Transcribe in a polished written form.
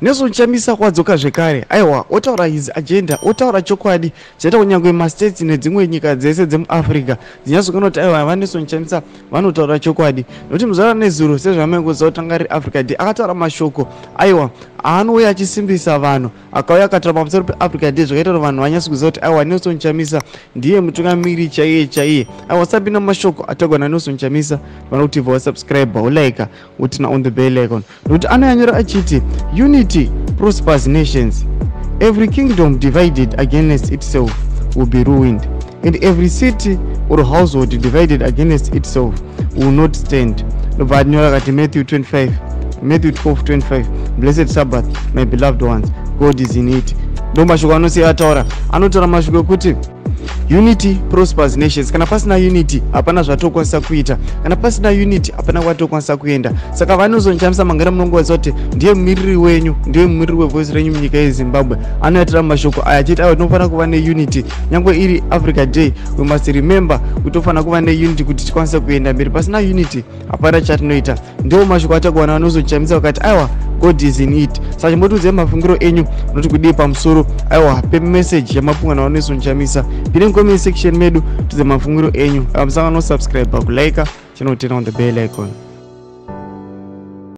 Nelson Chamisa kwadzoka zvekare aiwa otaura his agenda otaura chokwadi chaita kunyangwe mastates nedzimwe nyika dzese dzemuAfrica dzinyazokanoti aiwa vaNelson Chamisa vanotaura chokwadi nokuti muzara nezuro sezvamengoza kutanga ri Africa Day akataura mashoko aiwa anouya achisimbisa vanhu akauya akataura pamusoro peAfrica Day zvakaita kuti vanhu vanyatsokuziva kuti aiwa Nelson Chamisa ndiye mutungamiri chaiye aiwa sapinda mashoko atagwa naNelson Chamisa vanokuti vasubscribe ulike utina on the bell icon nokuti anoyanyora achiti unity prospers nations. Every kingdom divided against itself will be ruined, and every city or household divided against itself will not stand. Matthew 12:25. Blessed Sabbath, my beloved ones, God is in it. Mashoko anotaura mashoko ekuti unity prospers nations. Kana pasina unity hapana zvatokwanisa kuita, kana pasina unity hapana kwatokwanisa kuenda. Saka vaNelson Chamisa mangara munongoziva kuti ndiye mumiriri wenyu, ndiye mumiriri wevoice renyu munyika yeZimbabwe. Anoyatira mashoko aya achiti aiwa tinofanira kuva neunity nyangwe iri Africa Day. We must remember kuti tofanira kuva neunity kuti tikwanise kuenda mberi. Pasina unity hapana chatinoita. Ndiwo mashoko atagwa naNelson Chamisa vakati aiwa God is in it. Saka chimbotudze mafungiro enyu noti kudii pamusoro aiwa pemessage yamapunga naNelson Chamisa. Pine comment section medu tudze mafungiro enyu. Musanga no subscribe pakulike channel, turn on the bell icon.